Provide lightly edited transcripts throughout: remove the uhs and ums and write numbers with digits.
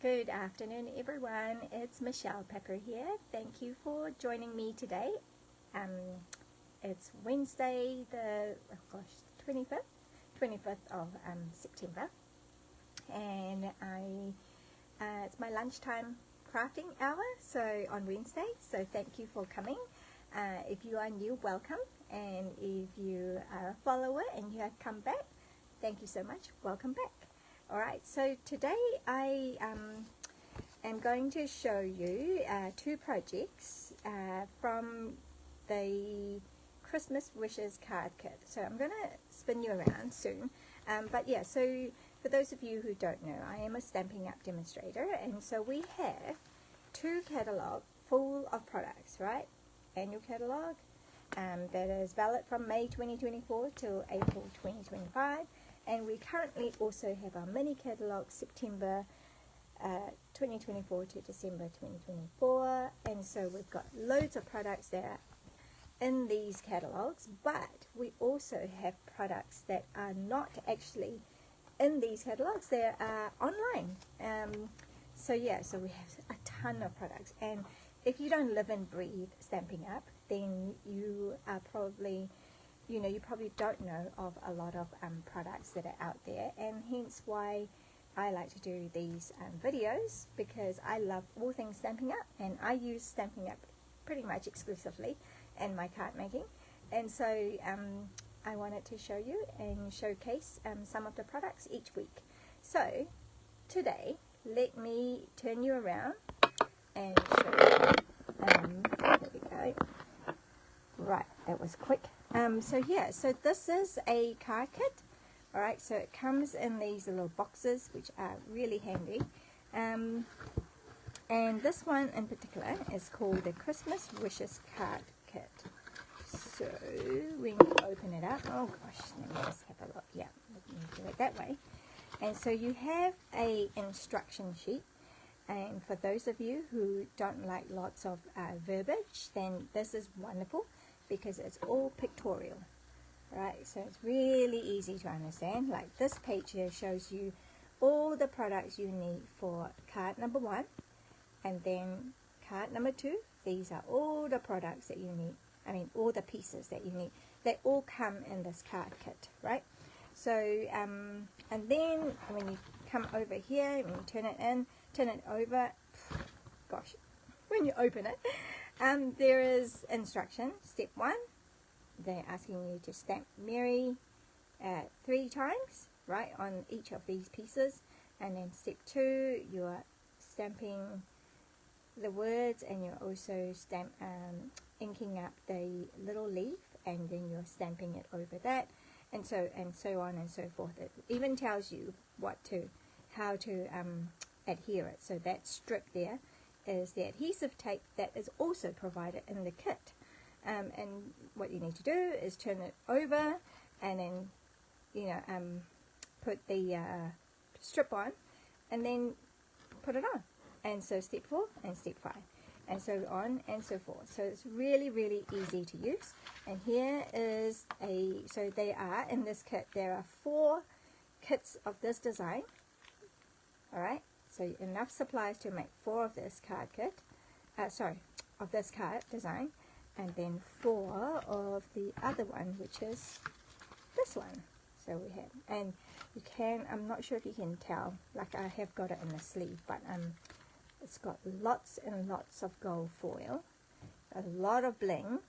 Good afternoon, everyone. It's Michelle Pepper here. Thank you for joining me today. It's Wednesday, the 25th of September, and it's my lunchtime crafting hour. So on Wednesday. So thank you for coming. If you are new, welcome, and if you are a follower and you have come back, thank you so much. Welcome back. Alright, so today I am going to show you two projects from the Christmas Wishes card kit. So I'm going to spin you around soon. But yeah, so for those of you who don't know, I am a Stampin' Up demonstrator, and so we have two catalogs full of products, right? Annual catalog that is valid from May 2024 till April 2025. And we currently also have our mini catalog September 2024 to December 2024. And so we've got loads of products that are in these catalogs, but we also have products that are not actually in these catalogs. They are online. So yeah, so we have a ton of products. And if you don't live and breathe Stampin' Up, then you are probably, you probably don't know of a lot of products that are out there, and hence why I like to do these videos, because I love all things Stampin' Up, and I use Stampin' Up pretty much exclusively in my card making. And so I wanted to show you and showcase some of the products each week. So today, let me turn you around and show you. There we go. Right, that was quick. So yeah, so this is a card kit. Alright, so it comes in these little boxes, which are really handy. And this one in particular is called the Christmas Wishes card kit. So when you open it up, oh gosh, let me just have a look. Yeah, let me do it that way. And so you have a instruction sheet. And for those of you who don't like lots of verbiage, then this is wonderful, because it's all pictorial. Right, so it's really easy to understand. Like this page here shows you all the products you need for card number 1, and then card number 2. These are all the products that you need. I mean, all the pieces that you need. They all come in this card kit, right? So, and then when you come over here, when you turn it over, gosh, when you open it, there is instruction. Step 1, they're asking you to stamp Mary 3 times, right, on each of these pieces. And then step 2, you're stamping the words, and you're also inking up the little leaf, and then you're stamping it over that, and so on and so forth. It even tells you how to adhere it. So that strip there is the adhesive tape that is also provided in the kit. And what you need to do is turn it over, and then put the strip on, and then put it on. And so step 4 and step 5, and so on and so forth. So it's really, really easy to use. And here is so they are in this kit. There are 4 kits of this design. All right. So enough supplies to make 4 of this card kit. Of this card design. And then 4 of the other one, which is this one. So we have, and you can, I'm not sure if you can tell, like I have got it in the sleeve, but it's got lots and lots of gold foil, a lot of bling,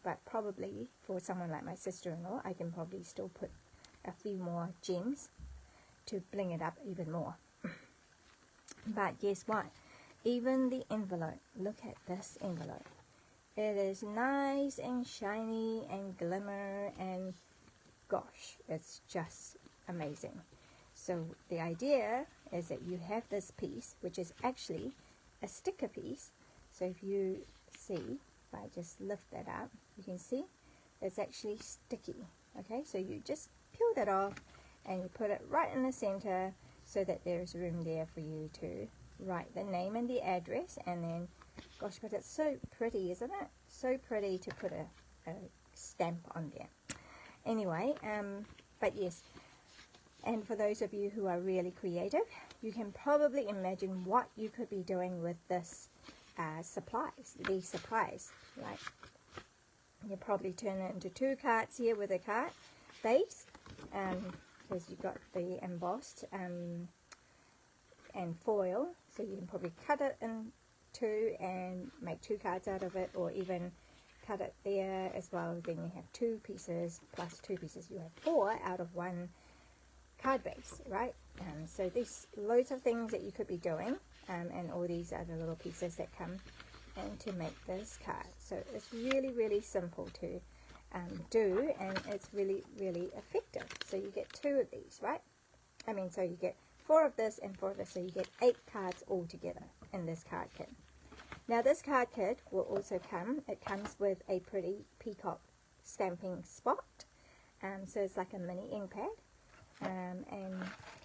but probably for someone like my sister-in-law, I can probably still put a few more gems to bling it up even more. But guess what? Even the envelope, look at this envelope. It is nice and shiny and glimmer, and gosh, it's just amazing. So the idea is that you have this piece, which is actually a sticker piece. So if you see, if I just lift that up, you can see it's actually sticky. Okay, so you just peel that off and you put it right in the center, so that there's room there for you to write the name and the address. And then, gosh, but it's so pretty, isn't it? So pretty to put a stamp on there. Anyway, but yes, And for those of you who are really creative, you can probably imagine what you could be doing with this these supplies, right? You probably turn it into 2 cards here with a card base, because you've got the embossed and foil, so you can probably cut it in 2 and make 2 cards out of it, or even cut it there as well. Then you have 2 pieces plus 2 pieces. You have 4 out of 1 card base, right? So there's loads of things that you could be doing, and all these are the little pieces that come in to make this card. So it's really, really simple to do, and it's really, really effective. So you get 2 of these, right? So you get 4 of this and 4 of this, so you get 8 cards all together in this card kit. Now this card kit will also it comes with a pretty peacock stamping spot, so it's like a mini ink pad, and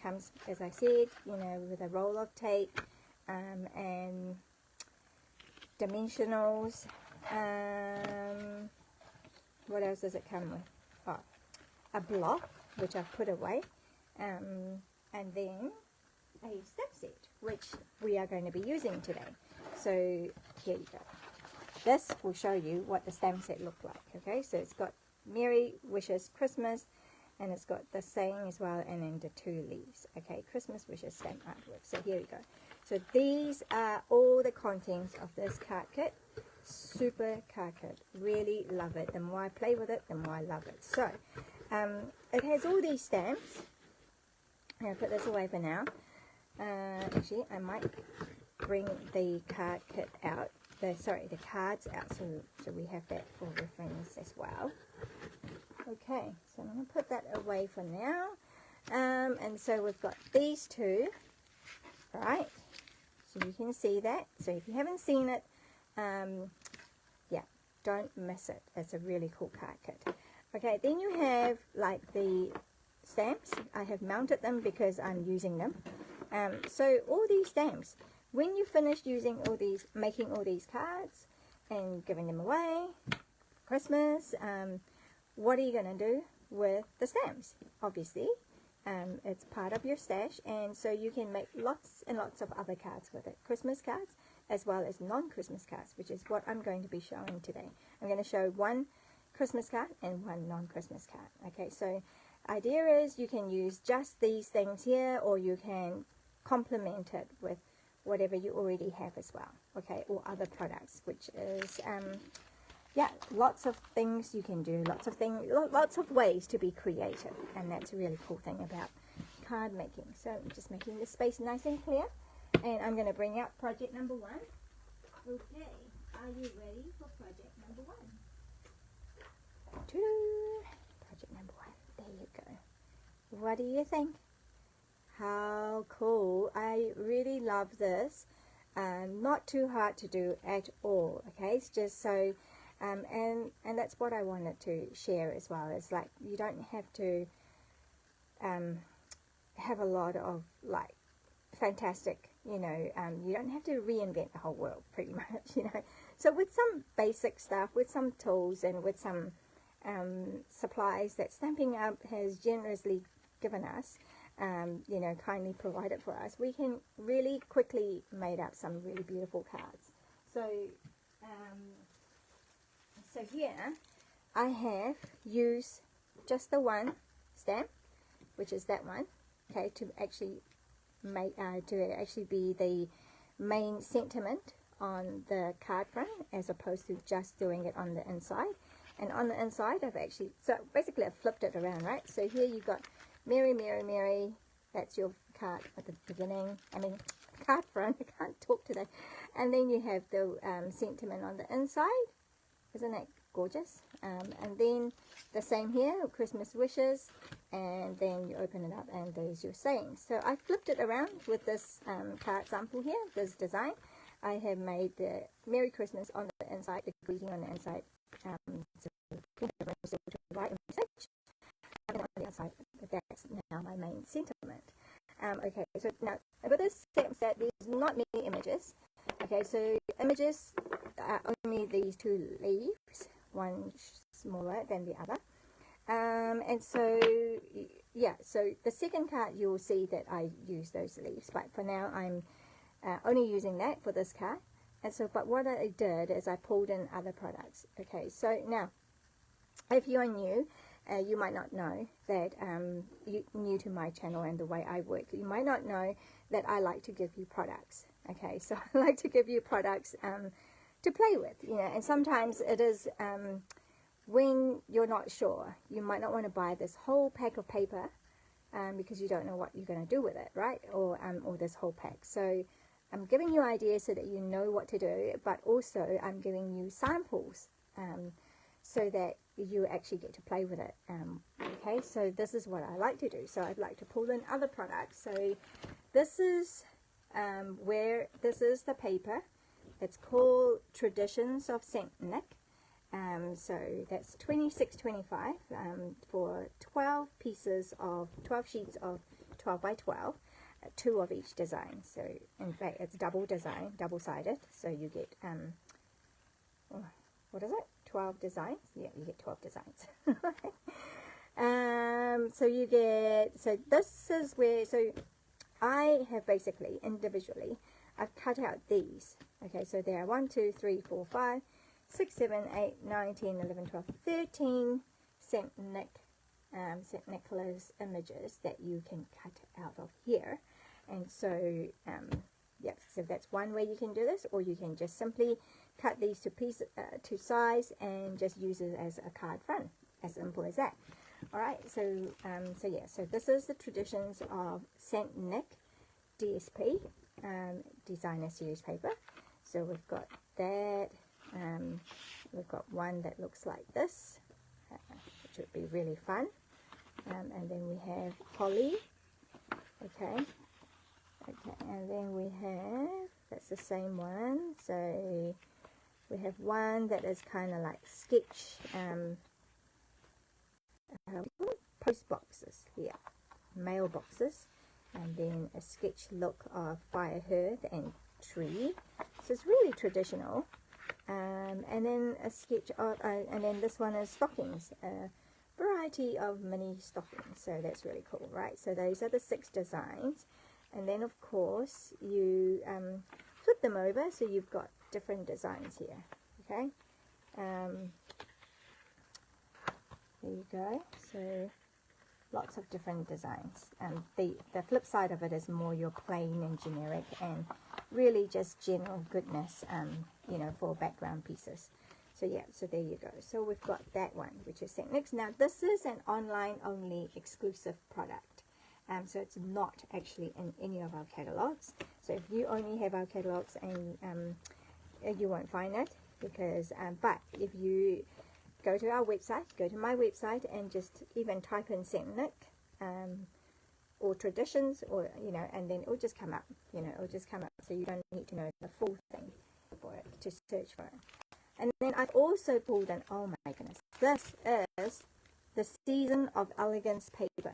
comes, as I said, with a roll of tape, and dimensionals. What else does it come with? Oh, a block, which I've put away, and then a stamp set, which we are going to be using today. So here you go. This will show you what the stamp set looked like. Okay, so it's got Merry Wishes Christmas, and it's got the saying as well, and then the 2 leaves. Okay, Christmas wishes stamp artwork. So here we go. So these are all the contents of this card kit. Super card kit. Really love it. The more I play with it, the more I love it. So it has all these stamps. I'm going to put this away for now. Actually, I might bring the card kit out. The cards out, so we have that for reference as well. Okay, so I'm going to put that away for now. And so we've got these 2, right? So you can see that. So if you haven't seen it, yeah, don't miss it. It's a really cool card kit. Okay, then you have like the stamps. I have mounted them because I'm using them. So all these stamps, when you finish making all these cards and giving them away Christmas, what are you going to do with the stamps? Obviously, it's part of your stash, and so you can make lots and lots of other cards with it. Christmas cards as well as non-Christmas cards, which is what I'm going to be showing today. I'm going to show 1 Christmas card and 1 non-Christmas card. Okay, so idea is you can use just these things here, or you can complement it with whatever you already have as well. Okay, or other products, which is yeah, lots of things you can do, lots of ways to be creative, and that's a really cool thing about card making. So I'm just making the space nice and clear, and I'm going to bring out project number 1. Okay, are you ready for project number 1? Project number 1, there you go. What do you think? How cool. I really love this. Not too hard to do at all. Okay, it's just so and that's what I wanted to share as well. It's like you don't have to have a lot of like fantastic, you don't have to reinvent the whole world pretty much, So with some basic stuff, with some tools, and with some supplies that Stampin' Up has generously given us, kindly provided for us, we can really quickly make up some really beautiful cards. So so here I have used just the 1 stamp, which is that one, okay, to actually make be the main sentiment on the card front, as opposed to just doing it on the inside. And on the inside I've actually, so basically I've flipped it around, right? So here you've got Merry, Merry, Merry. That's your card at the beginning. Card front. I can't talk today. And then you have the sentiment on the inside. Isn't that gorgeous? And then the same here, Christmas wishes. And then you open it up, and there's your sayings. So I flipped it around with this card sample here, this design. I have made the Merry Christmas on the inside, the greeting on the inside. So write a message. And on the outside, that's now my main sentiment. Okay, so now with this stamp set, there's not many images. Okay, so images are only these 2 leaves, one smaller than the other. And so yeah, so the second card you'll see that I use those leaves, but for now I'm only using that for this card. And so, but what I did is I pulled in other products. Okay, so now if you're new, you might not know that, you new to my channel and the way I work, you might not know that I like to give you products. Okay, so I like to give you products to play with, you know, and sometimes it is when you're not sure, you might not want to buy this whole pack of paper because you don't know what you're going to do with it, right? Or this whole pack. So I'm giving you ideas so that you know what to do, but also I'm giving you samples so that you actually get to play with it. Okay, so this is what I like to do. So I'd like to pull in other products. So this is this is the paper. It's called Traditions of Saint Nick. So that's $26.25 for 12 sheets of 12 by 12, 2 of each design. So in fact it's double design, double-sided, so you get what is it, 12 designs? Yeah, you get 12 designs. So you get, so this is where, so I have basically individually I've cut out these. Okay, so there are 1, 2, 3, 4, 5, 6, 7, 8, 9, 10, 11, 12, 13 Saint Nicholas images that you can cut out of here. And so yeah, so that's one way you can do this, or you can just simply cut these to size and just use it as a card front, as simple as that. All right, so so yeah, so this is the Traditions of Saint Nick DSP designer series paper. So we've got that. We've got one that looks like this, which would be really fun. And then we have holly. Okay, and then we have, that's the same one. So we have one that is kind of like sketch post boxes here, mailboxes, and then a sketch look of fire, hearth, and tree. So it's really traditional. And then a sketch of, and then this one is stockings, a variety of mini stockings. So that's really cool, right? So those are the 6 designs. And then of course you flip them over, so you've got different designs here. Okay, there you go. So lots of different designs. The flip side of it is more your plain and generic and really just general goodness, you know, for background pieces. So yeah, so there you go. So we've got that one, which is Saint Nick's. Now this is an online only exclusive product. So it's not actually in any of our catalogs. So if you only have our catalogs, and you won't find it, because but if you go to our website, go to my website, and just even type in Saint Nick or traditions, or you know, and then it'll just come up. You know, it'll just come up. So you don't need to know the full thing for it to search for it. And then I've also pulled in, oh my goodness, this is the Season of Elegance paper.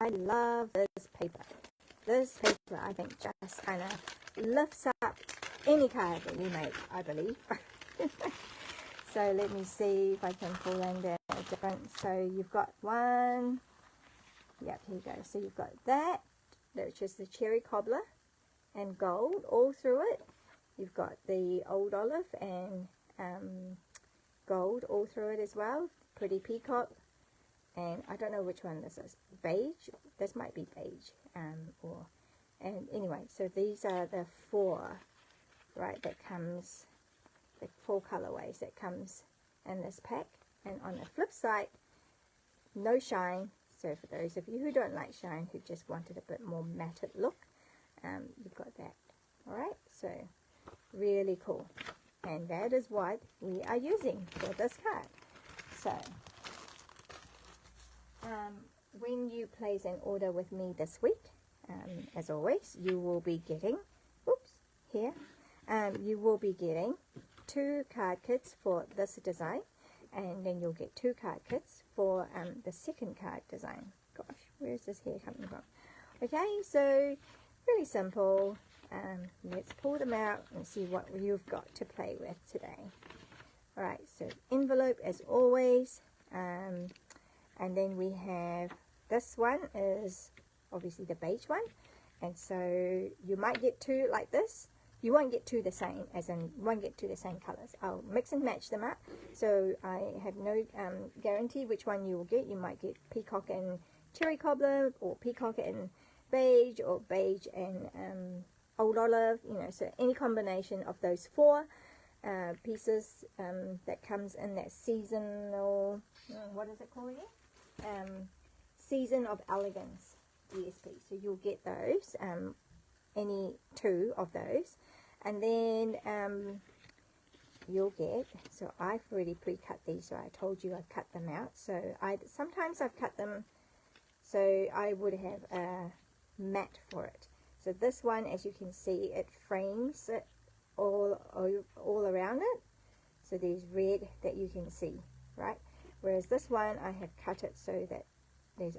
I love this paper. This paper, I think, just kind of lifts up any card that you make, I believe. So let me see if I can pull in the different. So you've got one. Yep, here you go. So you've got that, which is the cherry cobbler and gold all through it. You've got the old olive and gold all through it as well. Pretty peacock. And I don't know which one this is. Beige. This might be beige. And anyway, so these are the 4, right, that comes, the 4 colorways that comes in this pack. And on the flip side, no shine. So for those of you who don't like shine, who just wanted a bit more matted look, you've got that. Alright, so really cool. And that is what we are using for this card. So when you place an order with me this week, as always, you will be getting, you will be getting 2 card kits for this design, and then you'll get 2 card kits for the second card design. Gosh, where's this hair coming from? Okay, so really simple. Let's pull them out and see what you've got to play with today. Alright, so envelope as always, and then we have this one is obviously the beige one, and so you might get two like this. You won't get two the same, as in you won't get two the same colors. I'll mix and match them up, so I have no guarantee which one you will get. You might get peacock and cherry cobbler, or peacock and beige, or beige and old olive, you know, so any combination of those four pieces that comes in that seasonal, what is it called again? Season of Elegance ESP. So you'll get those, any two of those, and then you'll get, so I've already pre-cut these, so I told you I've cut them out. So sometimes I've cut them so I would have a mat for it. So this one, as you can see, it frames it all around it. So there's red that you can see, right? Whereas this one, I have cut it so that it's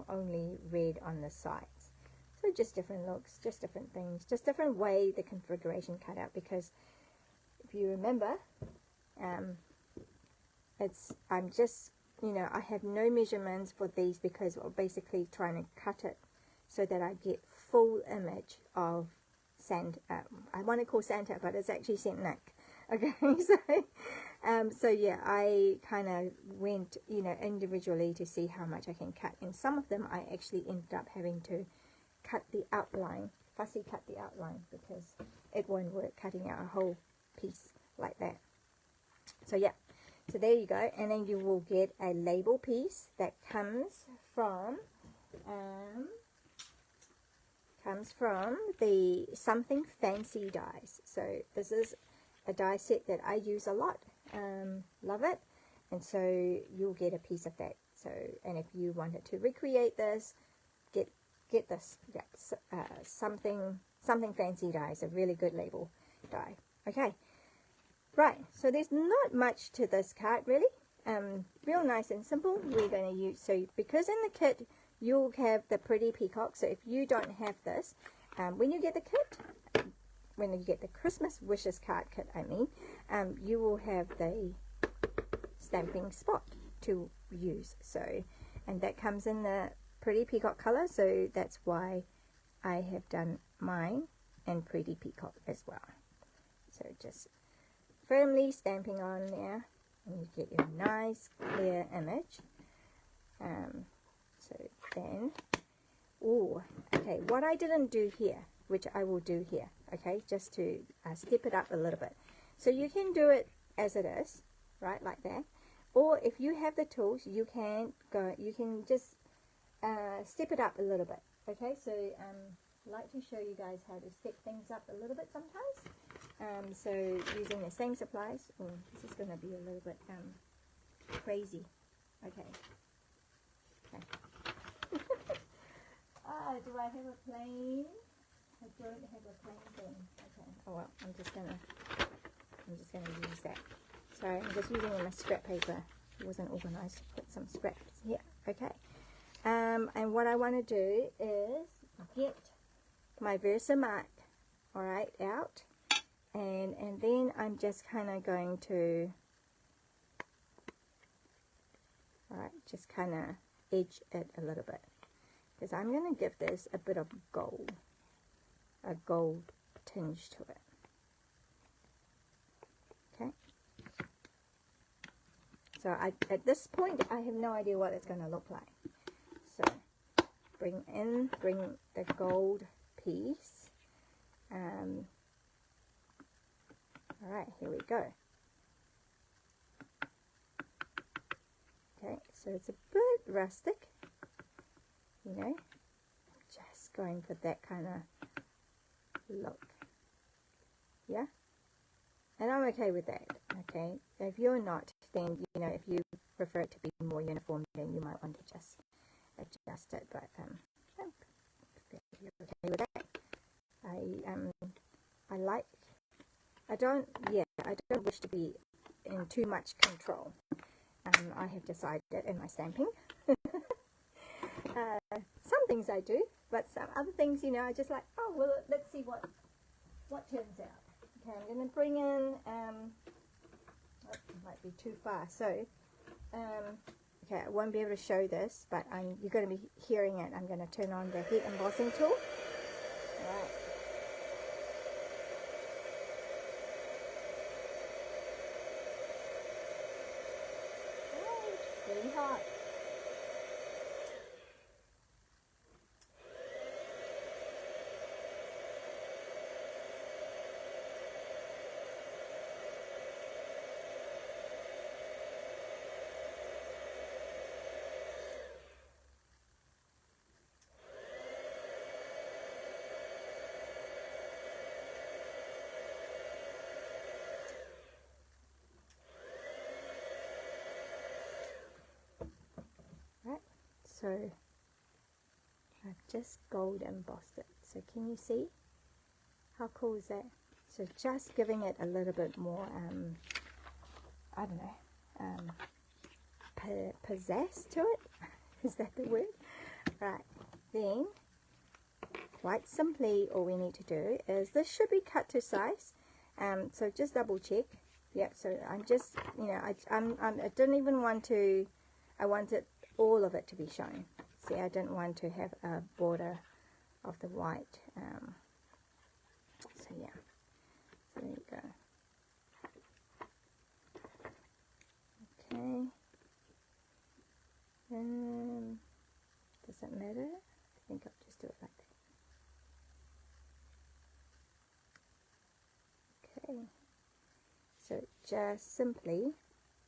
only red on the sides. So just different looks, just different things, just different way the configuration cut out. Because if you remember, I'm just, you know, I have no measurements for these because we're basically trying to cut it so that I get full image of I want to call Santa, but it's actually Saint Nick. Okay, so yeah, I kind of went, you know, individually to see how much I can cut, and some of them I actually ended up having to cut the outline, fussy cut the outline, because it won't work cutting out a whole piece like that. So yeah, so there you go, and then you will get a label piece that comes from the Something Fancy dies. So this is a die set that I use a lot, love it, and so you'll get a piece of that. So, and if you wanted to recreate this, get this, yeah, Something Fancy dies, a really good label die. Okay, right, so there's not much to this card really, real nice and simple. We're going to use, so because in the kit you'll have the pretty peacock, so if you don't have this, when you get the kit, when you get the Christmas Wishes card kit, I mean, you will have the stamping spot to use. So, and that comes in the pretty peacock color, so that's why I have done mine in pretty peacock as well. So just firmly stamping on there, and you get your nice clear image. So then, oh, okay, what I didn't do here, which I will do here, okay, just to step it up a little bit. So you can do it as it is, right, like that. Or if you have the tools, you can just step it up a little bit, okay. So I like to show you guys how to step things up a little bit sometimes. So using the same supplies, this is going to be a little bit crazy, okay. Do I have a plane? I don't have a plane thing. Okay. Oh well, I'm just gonna use that. Sorry, I'm just using my scrap paper. It wasn't organized. Put some scraps here. Okay. And what I want to do is get my Versamark, all right, out, and then I'm just kind of going to, all right, just kind of edge it a little bit, because I'm going to give this a bit of gold, a gold tinge to it. Okay. So at this point, I have no idea what it's going to look like. So bring the gold piece. All right, here we go. Okay, so it's a bit rustic, you know, just going for that kind of look, yeah, and I'm okay with that. Okay, if you're not, then, you know, if you prefer it to be more uniform, then you might want to just adjust it, but if you're okay with that, I don't wish to be in too much control. I have decided in my stamping. Some things I do, but some other things, you know, I just like, oh well, let's see what turns out. Okay, I'm going to bring in, oh, it might be too far. So, Okay, I won't be able to show this, but you're going to be hearing it. I'm going to turn on the heat embossing tool. Alright. Oh, it's really hot. Right, so I've just gold embossed it. So can you see? How cool is that? So just giving it a little bit more, I don't know, pizzazz to it. Is that the word? Right, then quite simply all we need to do is, this should be cut to size. So just double check. Yep, so I'm just, you know, I didn't even want to, I wanted all of it to be shown. See, I didn't want to have a border of the white. So yeah, so there you go. Okay. Does that matter? I think I'll just do it like that. Okay. So just simply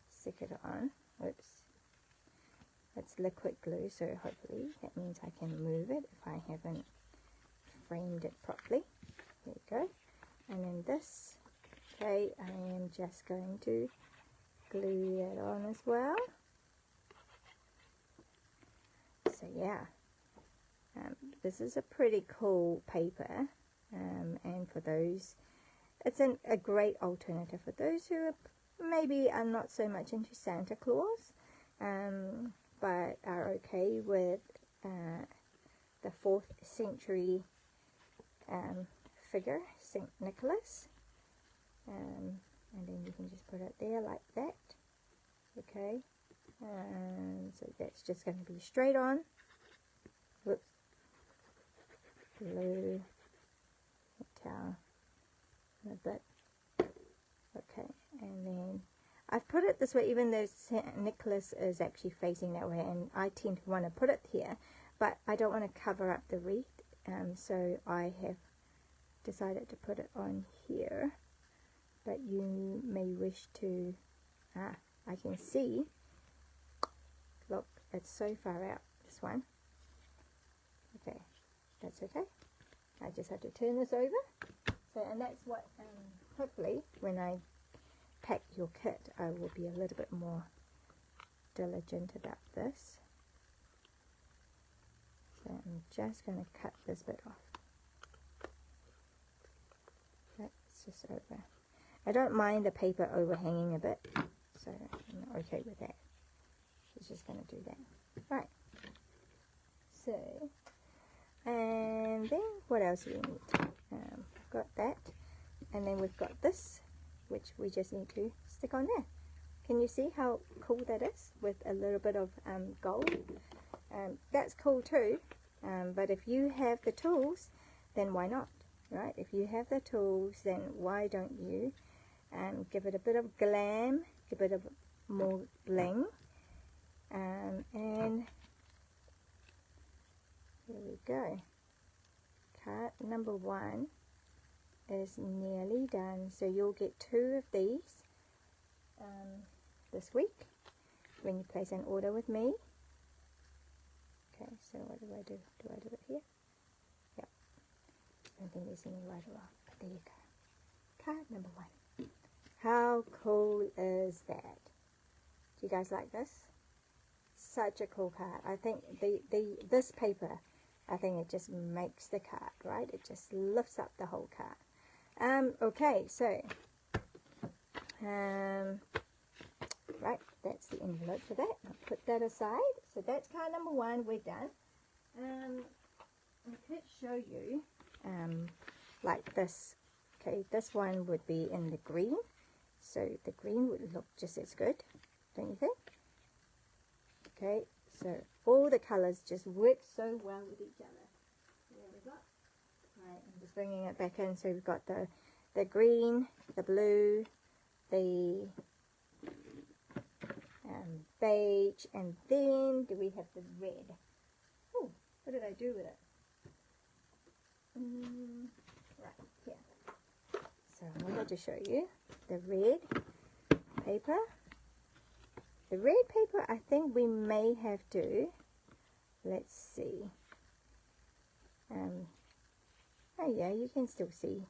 stick it on. Oops. It's liquid glue, so hopefully that means I can move it if I haven't framed it properly. There you go. And then this, okay, I am just going to glue that on as well. So yeah, this is a pretty cool paper, and for those, it's a great alternative for those who maybe are not so much into Santa Claus, but are okay with the 4th century figure, St. Nicholas, and then you can just put it there like that. Okay, so that's just going to be straight on. Whoops, glue the towel a bit. Okay, and then I've put it this way, even though St. Nicholas is actually facing that way, and I tend to want to put it here, but I don't want to cover up the wreath, so I have decided to put it on here. But you may wish to, I can see, look, it's so far out, this one. Okay, that's okay. I just have to turn this over. So, and that's what, hopefully, when I pack your kit, I will be a little bit more diligent about this. So I'm just going to cut this bit off. That's just over. I don't mind the paper overhanging a bit, so I'm okay with that. It's just going to do that. Right. So, and then what else do we need? Got that, and then we've got this, which we just need to stick on there. Can you see how cool that is with a little bit of gold? That's cool too, but if you have the tools, then why not, right? If you have the tools, then why don't you give it a bit of glam, give it a more bling, and here we go. Card number 1 is nearly done, so you'll get 2 of these this week when you place an order with me. Okay, so what do I do? Do I do it here? Yep. I don't think there's any right or wrong, but there you go. Card number 1. How cool is that? Do you guys like this? Such a cool card. I think this paper, I think it just makes the card, right? It just lifts up the whole card. Okay, so right, that's the envelope for that. I'll put that aside. So that's card number 1. We're done. I could show you like this. Okay, this one would be in the green, so the green would look just as good, don't you think? Okay, so all the colors just work so well with each other. There we go. Right, I'm just bringing it back in. So we've got the green, the blue, the beige, and then do we have the red? Oh, what did I do with it? Right here. So I'm going to show you the red paper. The red paper, I think we may have to, let's see. Oh yeah, you can still see.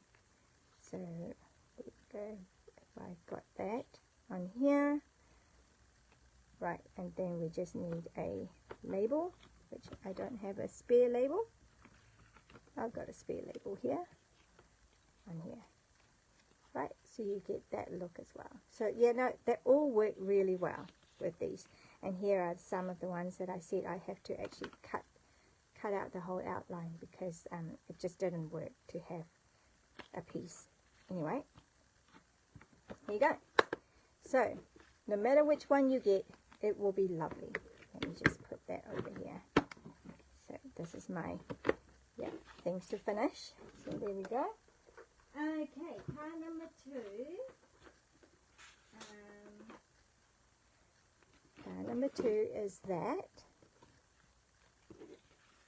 So there we go. If I've got that on here. Right, and then we just need a label, which I don't have a spare label. I've got a spare label here, on here. Right, so you get that look as well. So yeah, no, they all work really well with these. And here are some of the ones that I said I have to actually cut out the whole outline because it just didn't work to have a piece. Anyway, here you go. So no matter which one you get, it will be lovely. Let me just put that over here. So this is my things to finish. So there we go. Okay, card number 2. Card number 2 is that.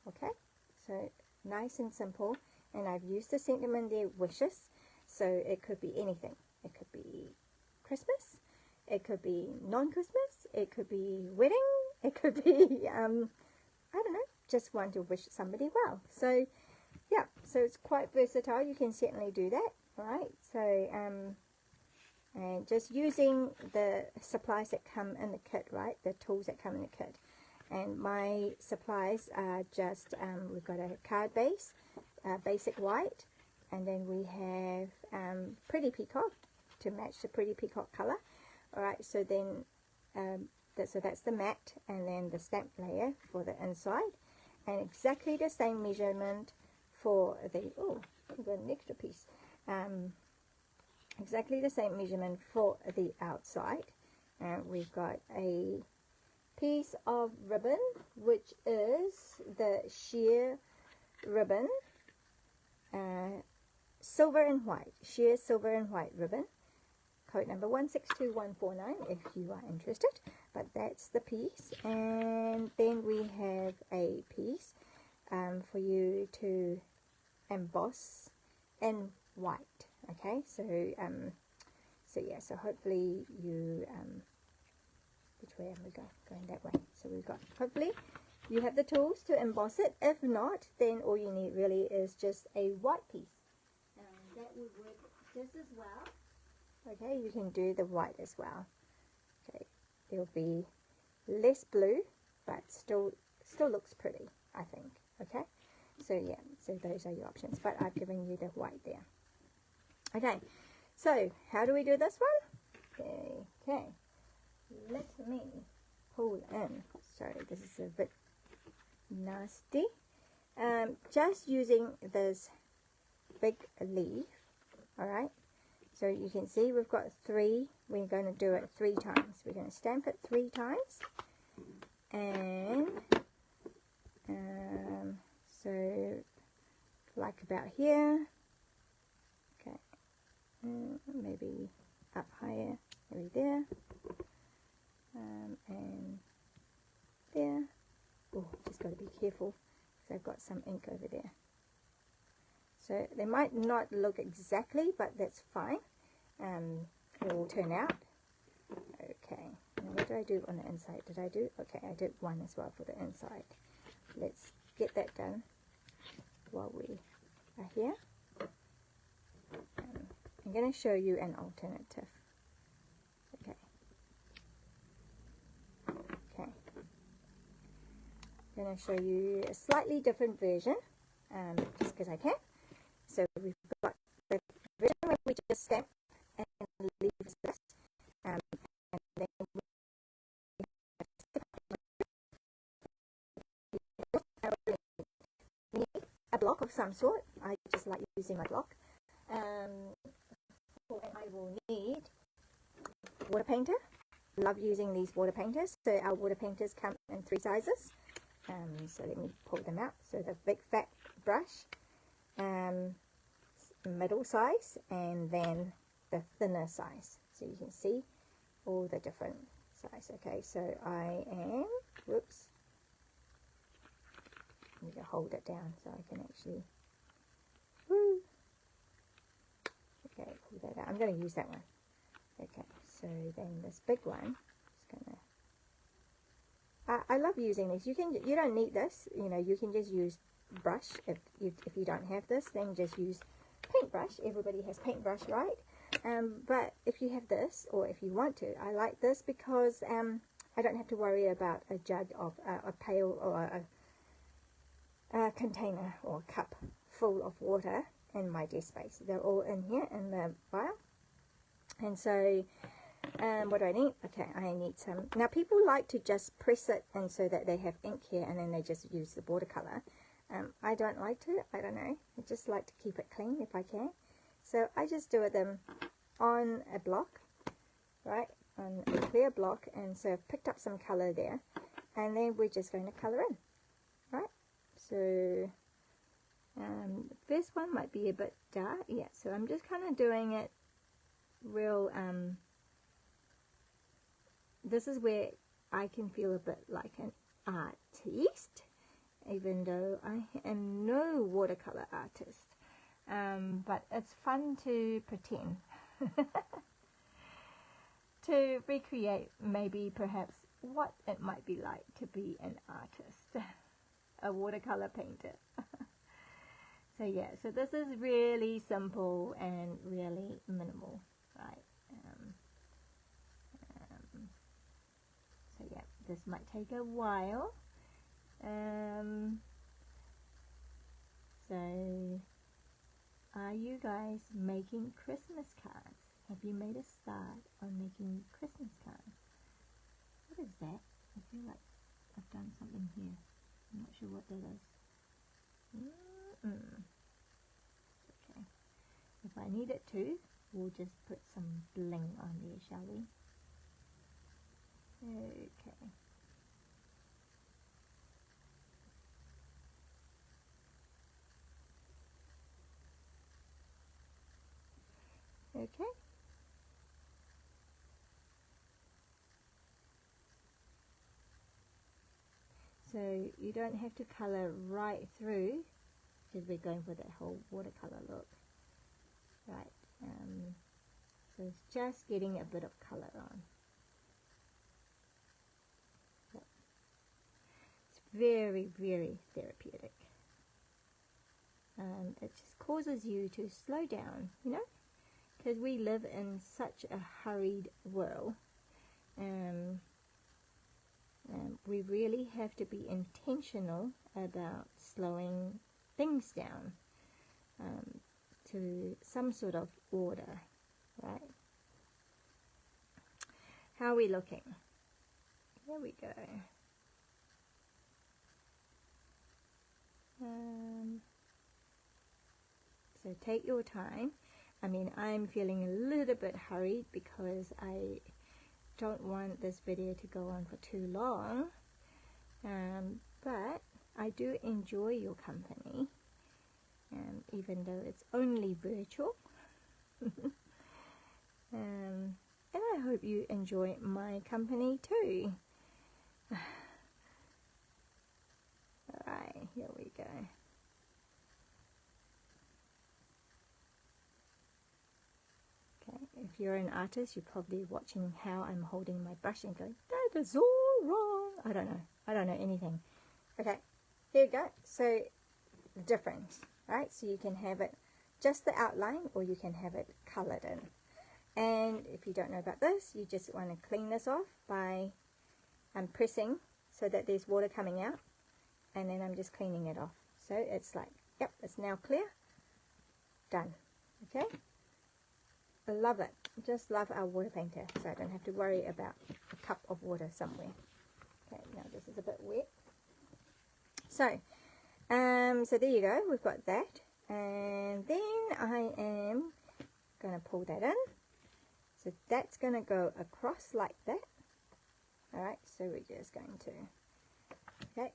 Okay, so nice and simple, and I've used the sentiment there, wishes. So it could be anything. It could be Christmas. It could be non-Christmas. It could be wedding. It could be I don't know, just want to wish somebody well. So yeah, so it's quite versatile. You can certainly do that. All right, so and just using the supplies that come in the kit, right, the tools that come in the kit. And my supplies are just we've got a card base, basic white, and then we have pretty peacock to match the pretty peacock color. All right, so then so that's the mat, and then the stamp layer for the inside, and exactly the same measurement for the, oh, I've got an extra piece, exactly the same measurement for the outside. We've got a piece of ribbon, which is the sheer ribbon, silver and white, sheer silver and white ribbon, code number 162149 if you are interested. But that's the piece, and then we have a piece for you to emboss in white. Okay, so so yeah, so hopefully you which way am we going that way? So we've got, hopefully you have the tools to emboss it. If not, then all you need really is just a white piece, and that would work just as well. Okay, you can do the white as well. Okay, it'll be less blue, but still looks pretty, I think. Okay, so yeah, so those are your options, but I've given you the white there. Okay, so how do we do this one? Okay, let me pull in. Sorry, this is a bit nasty. Just using this big leaf. All right, so you can see we've got 3. We're going to do it 3 times. We're going to stamp it 3 times, and so like about here. Okay, maybe up higher, maybe there, and there. Oh, just got to be careful because I've got some ink over there. So they might not look exactly, but that's fine. It will turn out. Okay, now what do I do on the inside? Did I do? Okay, I did one as well for the inside. Let's get that done while we are here. I'm going to show you an alternative. Okay. Okay. I'm going to show you a slightly different version, just because I can. So we've got the version where we just stamp and leave this, and then we need a block of some sort. I just like using my block. And I will need water painter, love using these water painters. So our water painters come in 3 sizes. So let me pull them out. So the big fat brush, middle size, and then the thinner size. So you can see all the different size. Okay, so I am, whoops, I need to hold it down so I can actually, woo. Okay, pull that out. I'm going to use that one. Okay, so then this big one is gonna. I love using these. You don't need this. You know, you can just use brush. If you don't have this, then just use paintbrush. Everybody has paintbrush, right? But if you have this, or if you want to, I like this because I don't have to worry about a jug of a pail or a container or cup full of water in my desk space. They're all in here in the vial. And so what do I need? Okay, I need some. Now people like to just press it and so that they have ink here and then they just use the watercolor. I don't like to. I don't know. I just like to keep it clean if I can. So I just do them on a block, right? On a clear block, and so I've picked up some color there, and then we're just going to color in, right? So the first one might be a bit dark, yeah. So I'm just kind of doing it real. This is where I can feel a bit like an artist, even though I am no watercolor artist. But it's fun to pretend to recreate maybe perhaps what it might be like to be an artist, a watercolor painter. So yeah, so this is really simple and really minimal, right? So yeah, this might take a while. So are you guys making Christmas cards? Have you made a start on making Christmas cards? What is that? I feel like I've done something here. I'm not sure what that is. Okay. If I need it to, we'll just put some bling on there, shall we? Okay. Okay. So you don't have to color right through because we're going for that whole watercolor look, right? So it's just getting a bit of color on. Yep. It's very, very therapeutic. It just causes you to slow down, you know, because we live in such a hurried world. We really have to be intentional about slowing things down to some sort of order, right? How are we looking? Here we go. So take your time. I mean, I'm feeling a little bit hurried because I don't want this video to go on for too long, but I do enjoy your company, even though it's only virtual. And I hope you enjoy my company too. Alright, here we go. If you're an artist, you're probably watching how I'm holding my brush and going, that is all wrong. I don't know. I don't know anything. Okay, here we go. So, the difference, right? So you can have it just the outline, or you can have it colored in. And if you don't know about this, you just want to clean this off by pressing so that there's water coming out. And then I'm just cleaning it off. So it's like, yep, it's now clear. Done. Okay? I love it. Just love our water painter, so I don't have to worry about a cup of water somewhere. Okay, now this is a bit wet. So, so there you go. We've got that, and then I am going to pull that in. So that's going to go across like that. Alright, so we're just going to, okay,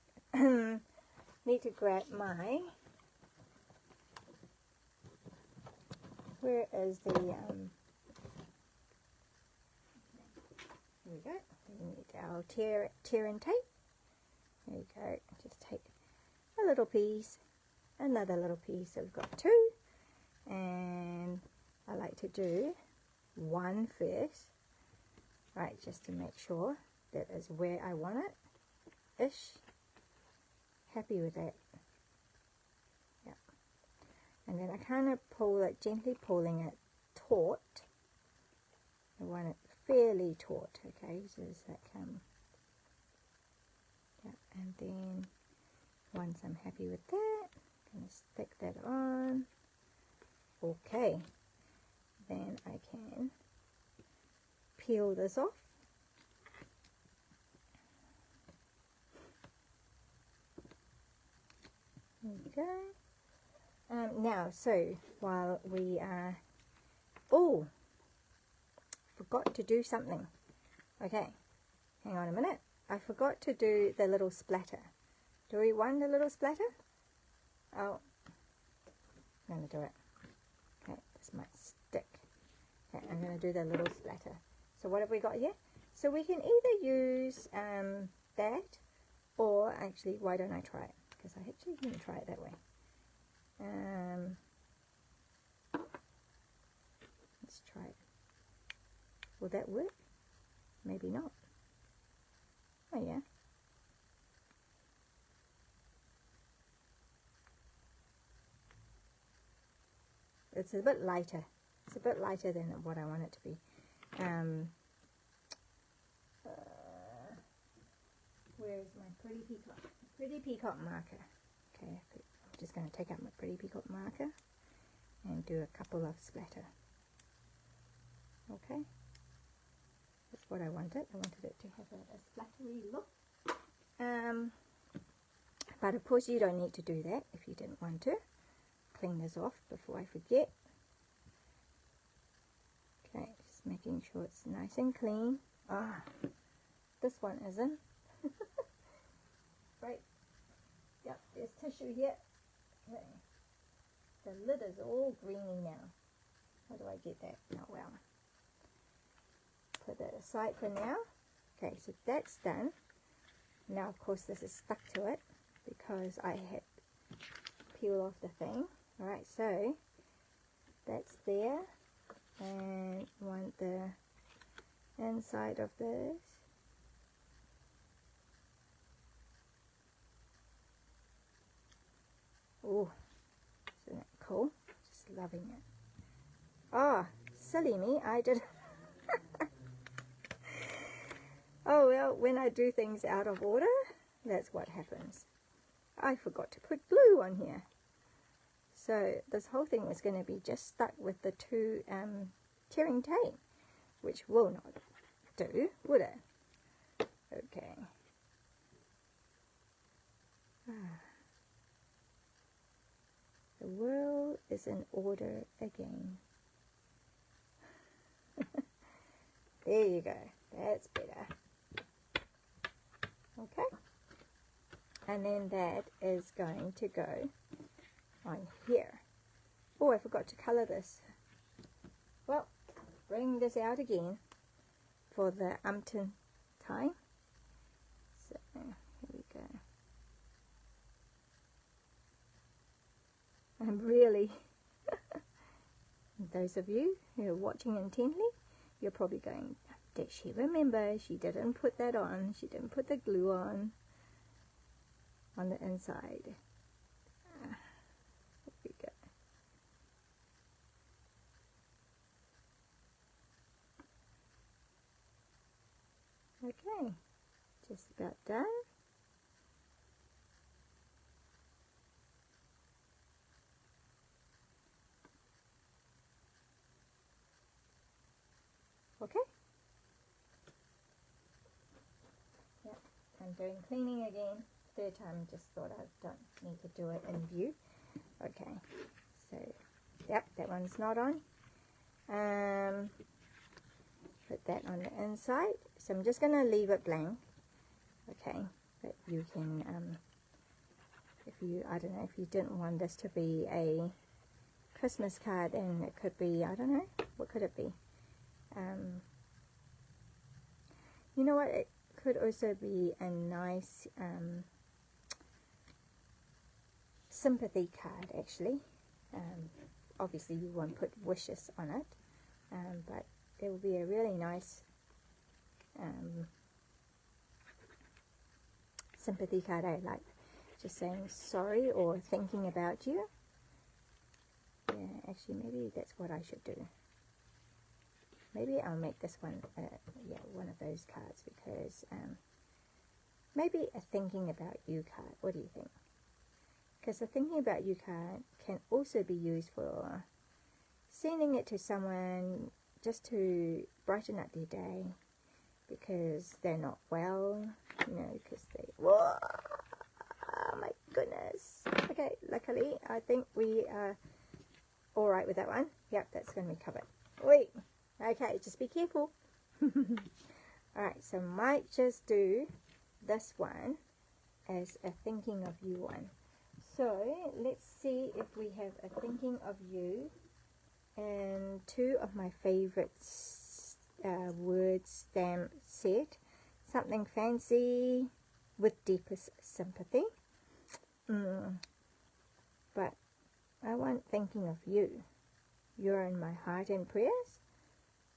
need to grab my, where is the, here we go, we need our tear and tape. There you go, just take a little piece, another little piece, so we've got two, and I like to do one first, right, just to make sure that is where I want it, ish, happy with that, yeah, and then I kind of pull it, gently pulling it taut, I want it fairly taut, okay, so does that come, yeah, and then once I'm happy with that, I'm going to stick that on, okay, then I can peel this off. There we go. Now, so while we are, oh, forgot to do something. Okay, hang on a minute. I forgot to do the little splatter. Do we want the little splatter? Oh, I'm going to do it. Okay, this might stick. Okay, I'm going to do the little splatter. So what have we got here? So we can either use that, or actually, why don't I try it? Because I actually didn't try it that way. Let's try it. Will that work? Maybe not. Oh yeah. It's a bit lighter. It's a bit lighter than what I want it to be. Where is my pretty peacock? Pretty peacock marker. Okay, I'm just going to take out my pretty peacock marker and do a couple of splatter. Okay, that's what I wanted. I wanted it to have a splattery look. But of course you don't need to do that if you didn't want to. Clean this off before I forget. Okay, just making sure it's nice and clean. Ah, this one isn't. Right. Yep, there's tissue here. Okay. The lid is all greeny now. How do I get that? Oh well. Put that aside for now. Okay, so that's done. Now of course this is stuck to it because I had peeled off the thing. Alright, so that's there. And want the inside of this. Oh, isn't that cool? Just loving it. Oh, silly me, I did. Oh well, when I do things out of order, that's what happens. I forgot to put glue on here. So this whole thing was going to be just stuck with the two tearing tape, which will not do, would it? Okay. The world is in order again. There you go. That's better. Okay. And then that is going to go on here. Oh, I forgot to color this. Well, bring this out again for the umpteenth time. So here we go. I'm really, those of you who are watching intently, you're probably going, did she remember? She didn't put that on. She didn't put the glue on the inside. Here we go. Okay, just about done. Okay. Yep, I'm doing cleaning again. Third time, just thought I don't need to do it in view. Okay, so yep, that one's not on. put that on the inside. So I'm just going to leave it blank. Okay, but you can, if you, I don't know, if you didn't want this to be a Christmas card, and it could be, I don't know, what could it be? You know what, it could also be a nice sympathy card, actually. Obviously you won't put wishes on it, but it will be a really nice sympathy card. I like just saying sorry or thinking about you. Yeah, actually maybe that's what I should do. Maybe I'll make this one, yeah, one of those cards, because maybe a thinking about you card. What do you think? Because the thinking about you card can also be used for sending it to someone just to brighten up their day because they're not well, you know, because they, whoa, oh my goodness. Okay, luckily I think we are all right with that one. Yep, that's going to be covered. Wait, okay, just be careful. Alright, so might just do this one as a thinking of you one. So let's see if we have a thinking of you and two of my favorites word stamp set. Something fancy with deepest sympathy. But I want thinking of you. You're in my heart and prayers.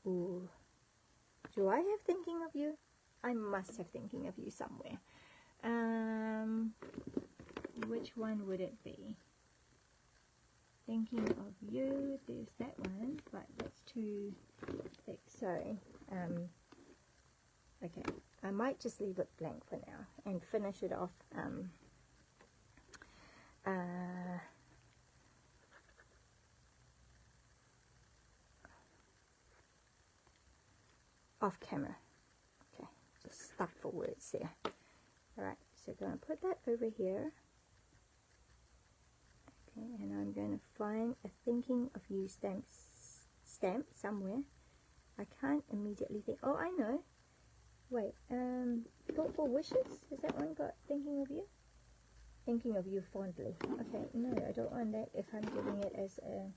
Ooh. Do I have thinking of you? I must have thinking of you somewhere. Which one would it be? Thinking of you, there's that one, but that's too thick. Sorry. Okay, I might just leave it blank for now and finish it off off camera. Okay, just stuck for words there. Alright, so I'm going to put that over here. Okay, and I'm going to find a thinking of you stamp somewhere. I can't immediately think. Oh, I know. Wait, thoughtful wishes? Has that one got thinking of you? Thinking of you fondly. Okay, no, I don't want that if I'm giving it as a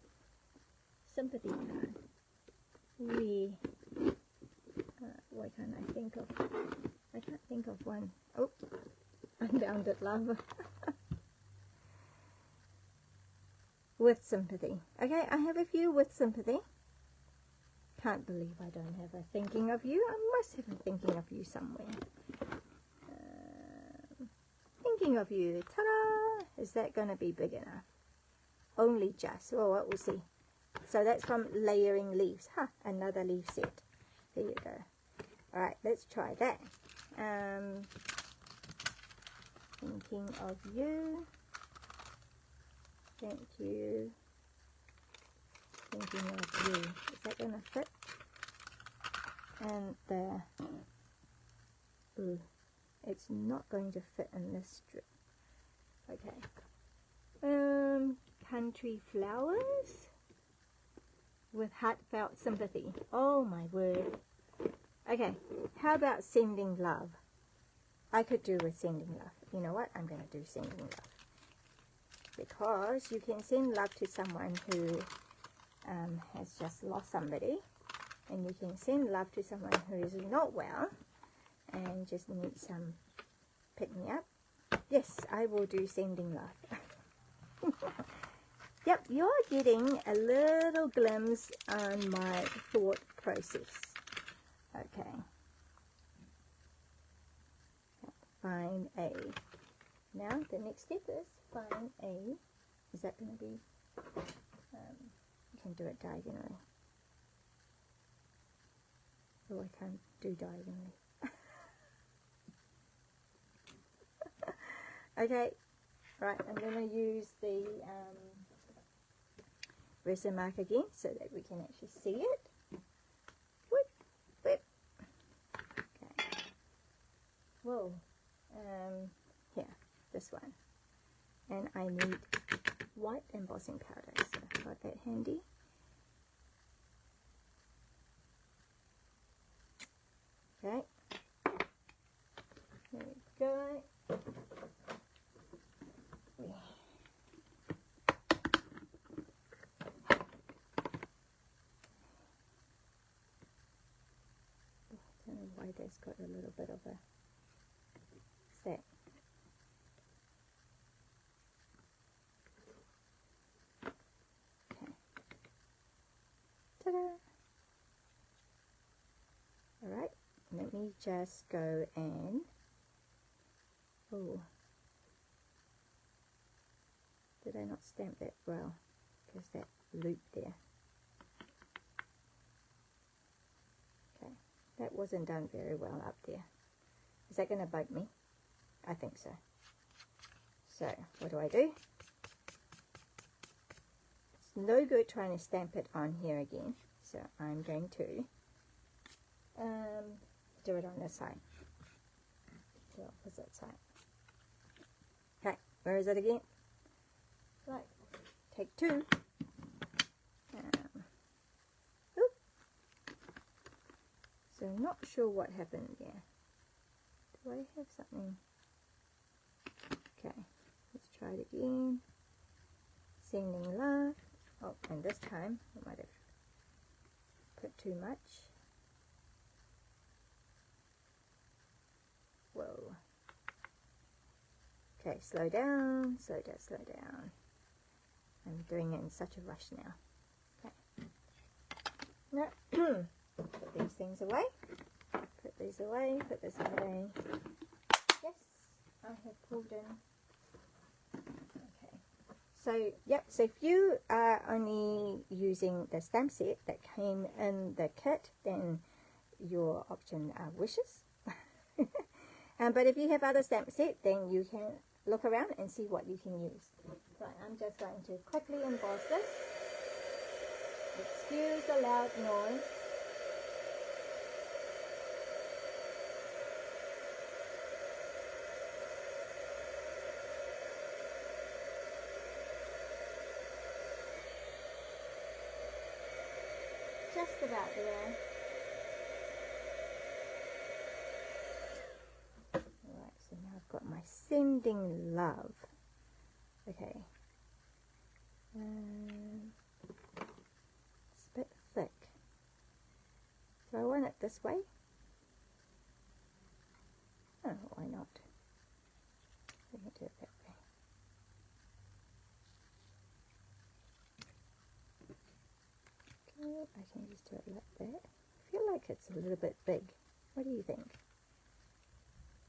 sympathy card. Why can't I think of? I can't think of one. Oh, unbounded love. With sympathy. Okay, I have a few with sympathy. Can't believe I don't have a thinking of you. I must have a thinking of you somewhere. Thinking of you. Ta-da! Is that going to be big enough? Only just. Oh, well, we'll see. So that's from Layering Leaves. Another leaf set. There you go. Alright, let's try that. Thinking of you. Thank you. Thinking of you. Is that going to fit? And the... Ooh, it's not going to fit in this strip. Okay. Country flowers with heartfelt sympathy. Oh my word. Okay, how about sending love? I could do with sending love. You know what? I'm going to do sending love. Because you can send love to someone who has just lost somebody. And you can send love to someone who is not well and just needs some pick-me-up. Yes, I will do sending love. Yep, you're getting a little glimpse on my thought process. Okay. Find a. Now the next step is find a. Is that going to be? You can do it diagonally. Oh, I can't do diagonally. Okay. Right, I'm going to use the resin mark again so that we can actually see it. Whip, whip. Okay. Whoa. Here, this one. And I need white embossing powder, so I've got that handy. that's got a little bit of a stack. Okay. Ta-da! Alright, let me just go and, oh, did I not stamp that well? Because that loop there. Okay, that wasn't done very well up there. Is that going to bug me? I think so. So, what do? It's no good trying to stamp it on here again. So, I'm going to do it on this side. The opposite side. Okay, where is it again? Right, take 2. So not sure what happened there. Do I have something? Okay, let's try it again. Sending love. Oh, and this time I might have put too much. Whoa. Okay, slow down, slow down, slow down. I'm doing it in such a rush now. Okay. No. Put these things away. Put these away. Put this away. Yes, I have pulled in. Okay. So, yep. So if you are only using the stamp set that came in the kit, then your option are wishes. But if you have other stamp set, then you can look around and see what you can use. Right, I'm just going to quickly emboss this. Excuse the loud noise. Just about there. Alright, so now I've got my sending love. Okay. It's a bit thick. Do I want it this way? Oh, why not? We can do it that way. Okay, I can just do it like that. I feel like it's a little bit big. What do you think?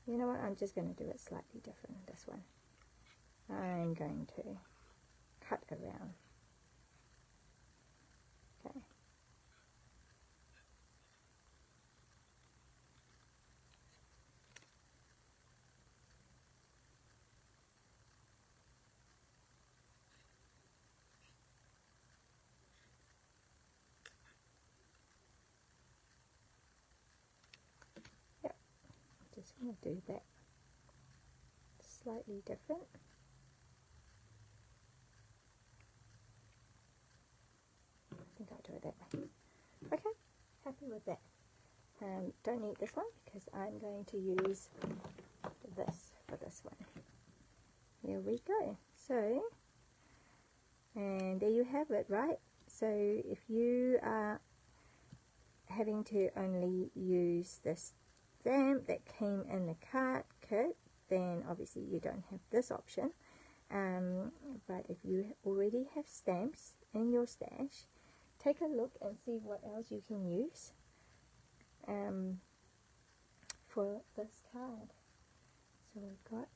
You know what? I'm just going to do it slightly different, this one. I'm going to cut around. Okay. Yep. Just going to do that slightly different. I think I'll do it that way. Okay, happy with that. Don't need this one because I'm going to use this for this one. Here we go. So, and there you have it, right? So if you are having to only use this stamp that came in the card kit, then obviously you don't have this option. But if you already have stamps in your stash, take a look and see what else you can use for this card. So we've got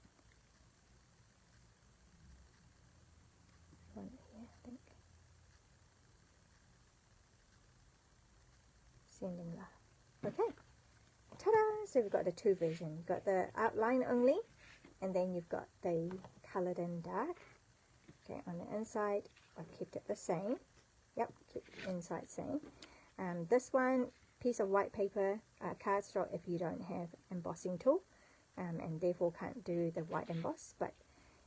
one here, I think. Sending love. Okay. Ta-da! So we've got the 2 versions. You've got the outline only, and then you've got the coloured in dark. Okay, on the inside, I've kept it the same. Yep, keep the inside same. This one, piece of white paper, cardstock if you don't have embossing tool, and therefore can't do the white emboss. But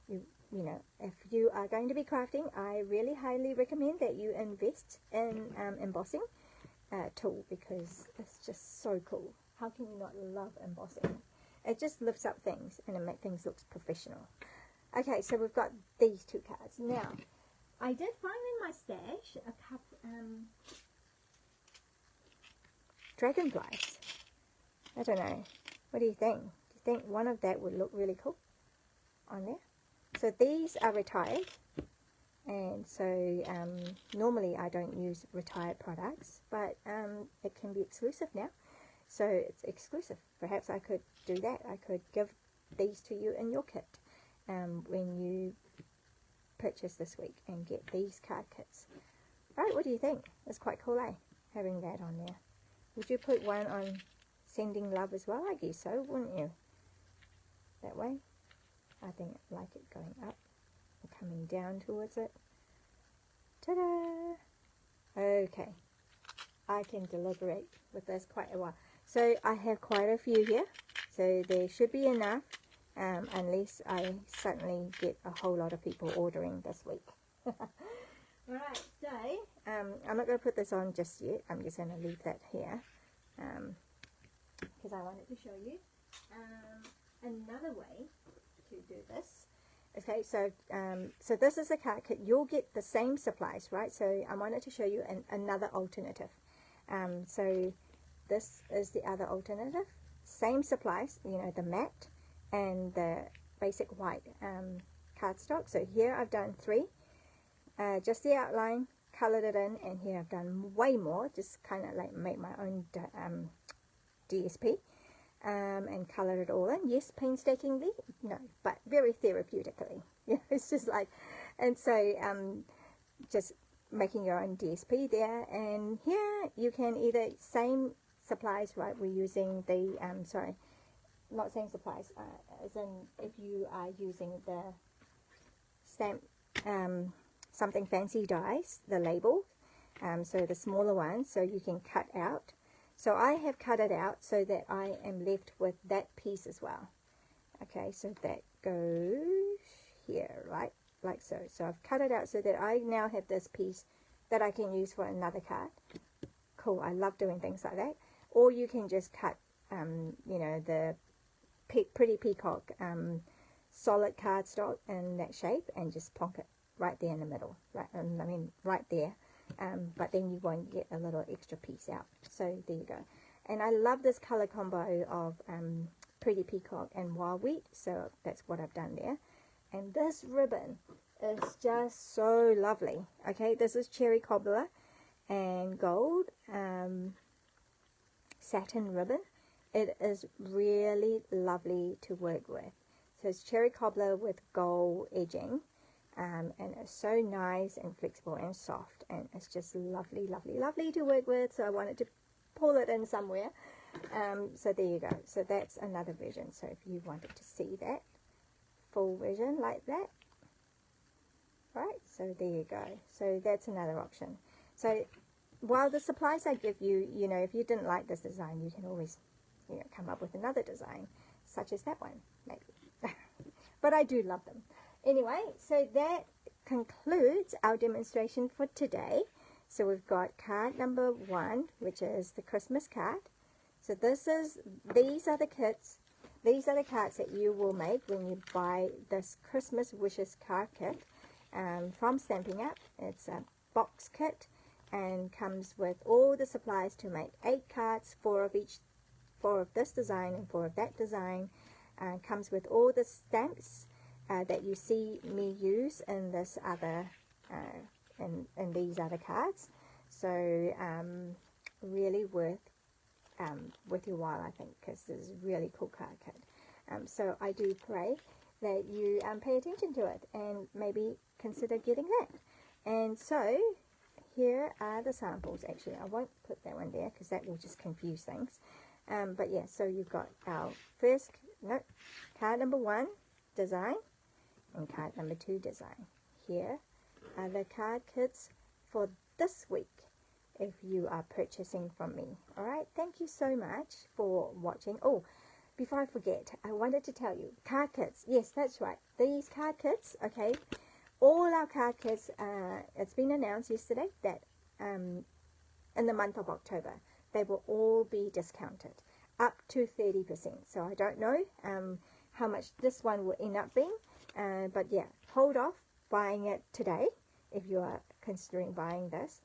you know, if you are going to be crafting, I really highly recommend that you invest in embossing tool, because it's just so cool. How can you not love embossing? It just lifts up things and it makes things look professional. Okay, so we've got these 2 cards. Now, I did find in my stash a couple dragonflies. I don't know. What do you think? Do you think one of that would look really cool on there? So these are retired, and so normally I don't use retired products, but it can be exclusive now. So it's exclusive. Perhaps I could do that. I could give these to you in your kit when you purchase this week and get these card kits. Right, what do you think? It's quite cool, eh? Having that on there. Would you put one on sending love as well? I guess so, wouldn't you? That way. I think I like it going up and coming down towards it. Ta-da! Okay. I can deliberate with this quite a while. So I have quite a few here. So there should be enough. Unless I suddenly get a whole lot of people ordering this week. Alright, so I'm not going to put this on just yet. I'm just going to leave that here because I wanted to show you another way to do this. Okay, so so this is a card kit. You'll get the same supplies, right? So I wanted to show you another alternative. So this is the other alternative. Same supplies, you know, the matte and the basic white cardstock. So here I've done 3, just the outline, colored it in, and here I've done way more, just kind of like make my own DSP and colored it all in. Yes, painstakingly, no, but very therapeutically. Yeah, it's just like, and so just making your own DSP there. And here you can either, same supplies, right? We're using the sorry, not same supplies, as in if you are using the stamp something fancy dies, the label, so the smaller ones, so you can cut out. So I have cut it out so that I am left with that piece as well. Okay, so that goes here, right, like so. So I've cut it out so that I now have this piece that I can use for another card. Cool, I love doing things like that. Or you can just cut, you know, the Pretty Peacock solid cardstock in that shape and just plonk it right there in the middle, right? I mean right there, but then you won't get a little extra piece out. So there you go. And I love this color combo of Pretty Peacock and Wild Wheat, so that's what I've done there. And this ribbon is just so lovely. Okay, this is Cherry Cobbler and gold satin ribbon. It is really lovely to work with. So it's Cherry Cobbler with gold edging, and it's so nice and flexible and soft, and it's just lovely, lovely, lovely to work with. So I wanted to pull it in somewhere. So there you go. So that's another version. So if you wanted to see that full version like that, right? So there you go. So that's another option. So while the supplies I give you, you know, if you didn't like this design, you can always, you know, come up with another design such as that one, maybe. But I do love them. Anyway, so that concludes our demonstration for today. So we've got card number 1, which is the Christmas card. So these are the kits. These are the cards that you will make when you buy this Christmas Wishes card kit from Stampin' Up. It's a box kit and comes with all the supplies to make 8 cards, 4 of each, 4 of this design and 4 of that design. Comes with all the stamps that you see me use in this other in these other cards. So really worth your while, I think, because this is a really cool card kit. So I do pray that you pay attention to it and maybe consider getting that. And so here are the samples. Actually, I won't put that one there because that will just confuse things. But yeah, so you've got our card number 1 design and card number 2 design. Here are the card kits for this week if you are purchasing from me. Alright, thank you so much for watching. Oh, before I forget, I wanted to tell you, card kits, yes, that's right, these card kits, okay, all our card kits, it's been announced yesterday that in the month of October, they will all be discounted up to 30%. So I don't know how much this one will end up being, but yeah, hold off buying it today if you are considering buying this,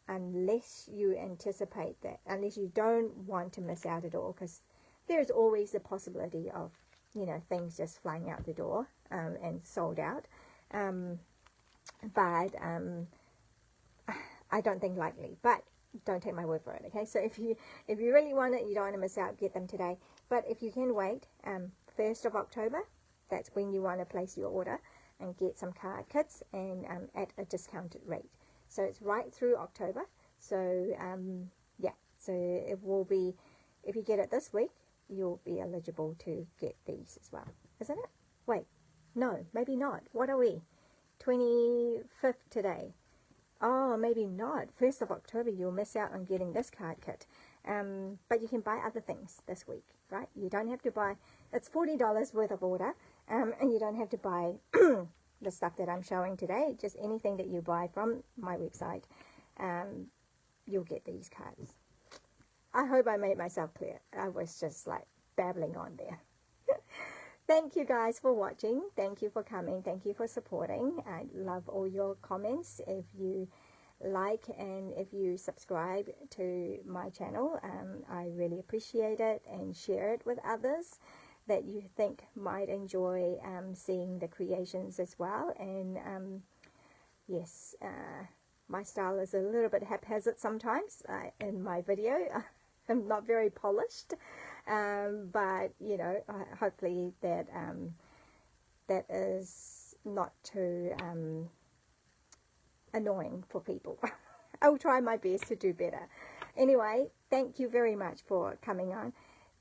unless you anticipate that, unless you don't want to miss out at all, because there's always the possibility of, you know, things just flying out the door and sold out. But I don't think likely, but don't take my word for it, okay? So if you really want it, you don't want to miss out, get them today. But if you can wait, 1st of October, that's when you want to place your order and get some card kits, and at a discounted rate. So it's right through October. So yeah, so it will be, if you get it this week, you'll be eligible to get these as well, isn't it? Wait, no, maybe not. What are we? 25th today. Oh, maybe not. 1st of October, you'll miss out on getting this card kit. But you can buy other things this week, right? You don't have to buy, it's $40 worth of order, and you don't have to buy the stuff that I'm showing today. Just anything that you buy from my website, you'll get these cards. I hope I made myself clear. I was just like babbling on there. Thank you guys for watching. Thank you for coming. Thank you for supporting. I love all your comments. If you like and if you subscribe to my channel, I really appreciate it, and share it with others that you think might enjoy seeing the creations as well. And yes, my style is a little bit haphazard sometimes in my video. I'm not very polished, but you know, hopefully that that is not too annoying for people. I'll try my best to do better. Anyway, thank you very much for coming on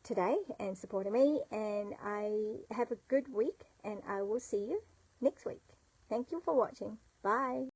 today and supporting me, and I have a good week, and I will see you next week. Thank you for watching. Bye.